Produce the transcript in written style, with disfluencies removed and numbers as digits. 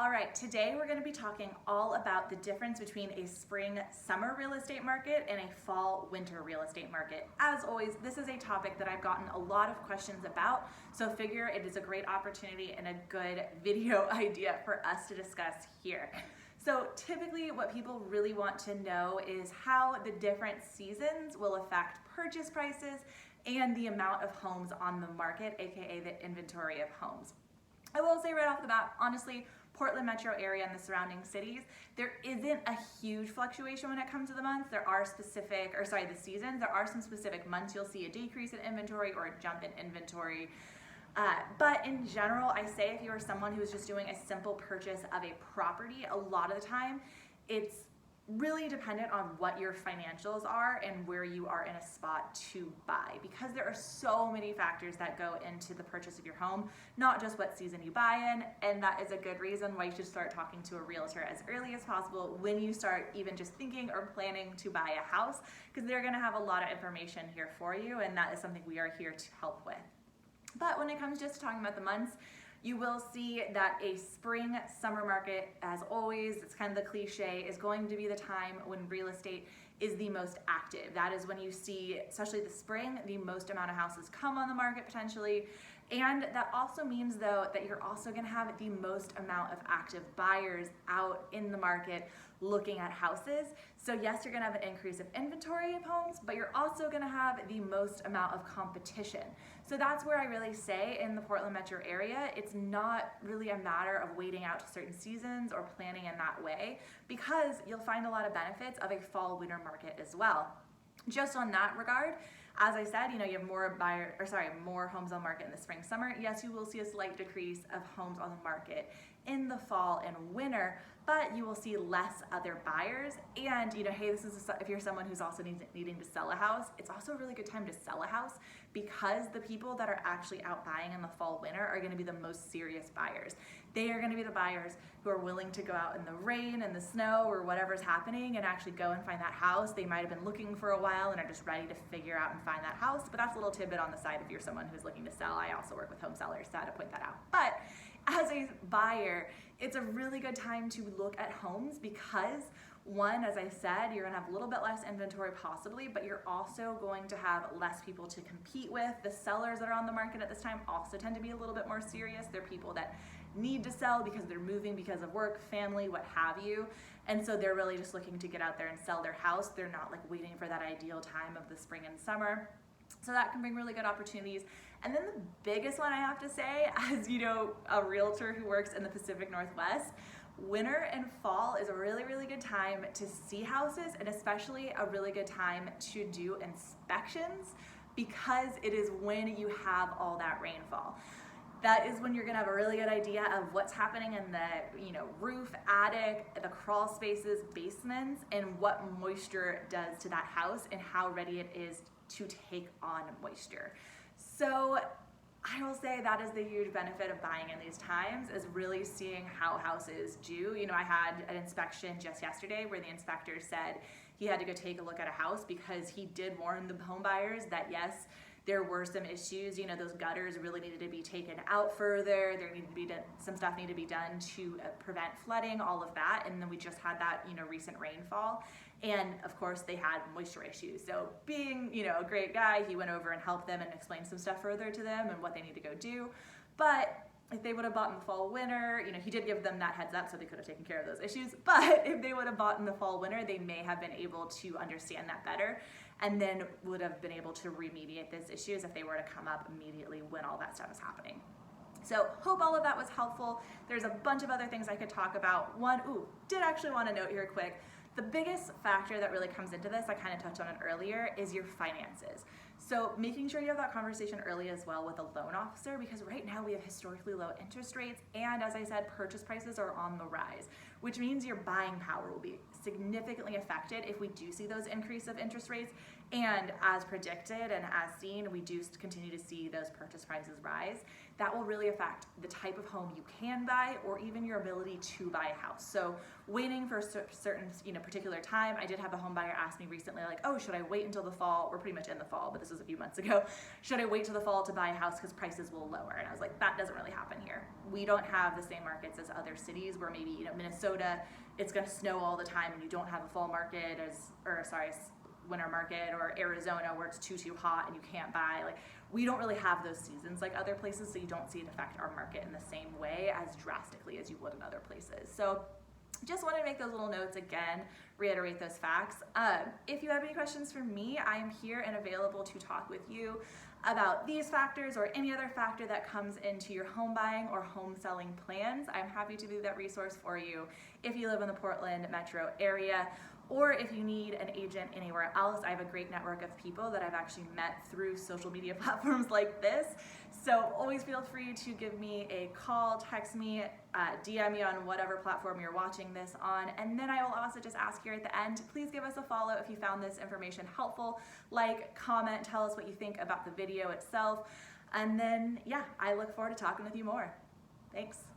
All right, today we're going to be talking all about the difference between a spring-summer real estate market and a fall-winter real estate market. As always, this is a topic that I've gotten a lot of questions about, so figure it is a great opportunity and a good video idea for us to discuss here. So typically what people really want to know is how the different seasons will affect purchase prices and the amount of homes on the market, aka the inventory of homes. I will say right off the bat, honestly, Portland metro area and the surrounding cities, there isn't a huge fluctuation when it comes to the months. There are the seasons. There are some specific months you'll see a decrease in inventory or a jump in inventory. But in general, I say if you are someone who is just doing a simple purchase of a property, a lot of the time, it's really dependent on what your financials are and where you are in a spot to buy, because there are so many factors that go into the purchase of your home, not just what season you buy in. And that is a good reason why you should start talking to a realtor as early as possible when you start even just thinking or planning to buy a house, because they're going to have a lot of information here for you, and that is something we are here to help with. But when it comes just to talking about the months, you will see that a spring-summer market, as always, it's kind of the cliche, is going to be the time when real estate is the most active. That is when you see, especially the spring, the most amount of houses come on the market potentially. And that also means, though, that you're also going to have the most amount of active buyers out in the market looking at houses. So yes, you're going to have an increase of inventory of homes, but you're also going to have the most amount of competition. So that's where I really say in the Portland metro area, it's not really a matter of waiting out to certain seasons or planning in that way, because you'll find a lot of benefits of a fall-winter market as well. Just on that regard, as I said, you have more homes on the market in the spring, summer. Yes, you will see a slight decrease of homes on the market in the fall and winter, but you will see less other buyers. And hey, if you're someone who's also needing to sell a house, it's also a really good time to sell a house, because the people that are actually out buying in the fall, winter are going to be the most serious buyers. They are going to be the buyers who are willing to go out in the rain and the snow or whatever's happening and actually go and find that house. They might have been looking for a while and are just ready to figure out and find that house. But that's a little tidbit on the side if you're someone who's looking to sell. I also work with home sellers, so I had to point that out. But as a buyer, it's a really good time to look at homes because, one, as I said, you're going to have a little bit less inventory possibly, but you're also going to have less people to compete with. The sellers that are on the market at this time also tend to be a little bit more serious. They're people that need to sell because they're moving because of work, family, what have you. And so they're really just looking to get out there and sell their house. They're not like waiting for that ideal time of the spring and summer. So that can bring really good opportunities. And then the biggest one I have to say, as a realtor who works in the Pacific Northwest, winter and fall is a really, really good time to see houses, and especially a really good time to do inspections, because it is when you have all that rainfall. That is when you're gonna have a really good idea of what's happening in the roof, attic, the crawl spaces, basements, and what moisture does to that house and how ready it is to take on moisture. So I will say that is the huge benefit of buying in these times, is really seeing how houses do. I had an inspection just yesterday where the inspector said he had to go take a look at a house because he did warn the home buyers that yes, there were some issues. Those gutters really needed to be taken out further. There needed to be some stuff needed to be done to prevent flooding, all of that. And then we just had that, recent rainfall. And of course they had moisture issues. So being, a great guy, he went over and helped them and explained some stuff further to them and what they need to go do. But if they would have bought in the fall, winter, he did give them that heads up so they could have taken care of those issues. But if they would have bought in the fall, winter, they may have been able to understand that better, and then would have been able to remediate those issues if they were to come up immediately when all that stuff is happening. So hope all of that was helpful. There's a bunch of other things I could talk about. Did actually want to note here quick, the biggest factor that really comes into this, I kind of touched on it earlier, is your finances. So making sure you have that conversation early as well with a loan officer, because right now we have historically low interest rates, and as I said, purchase prices are on the rise, which means your buying power will be significantly affected if we do see those increase of interest rates. And as predicted and as seen, we do continue to see those purchase prices rise. That will really affect the type of home you can buy, or even your ability to buy a house. So waiting for a certain particular time, I did have a home buyer ask me recently, like, oh, should I wait until the fall? We're pretty much in the fall, but this this was a few months ago, should I wait till the fall to buy a house because prices will lower? And I was like, that doesn't really happen here. We don't have the same markets as other cities where maybe, Minnesota, it's gonna snow all the time and you don't have a fall market winter market, or Arizona where it's too hot and you can't buy. Like, we don't really have those seasons like other places, so you don't see it affect our market in the same way as drastically as you would in other places. So just wanted to make those little notes again, reiterate those facts. If you have any questions for me, I am here and available to talk with you about these factors or any other factor that comes into your home buying or home selling plans. I'm happy to be that resource for you if you live in the Portland metro area, or if you need an agent anywhere else. I have a great network of people that I've actually met through social media platforms like this. So always feel free to give me a call, text me, DM me on whatever platform you're watching this on. And then I will also just ask here at the end, please give us a follow if you found this information helpful. Like, comment, tell us what you think about the video itself. And then, yeah, I look forward to talking with you more. Thanks.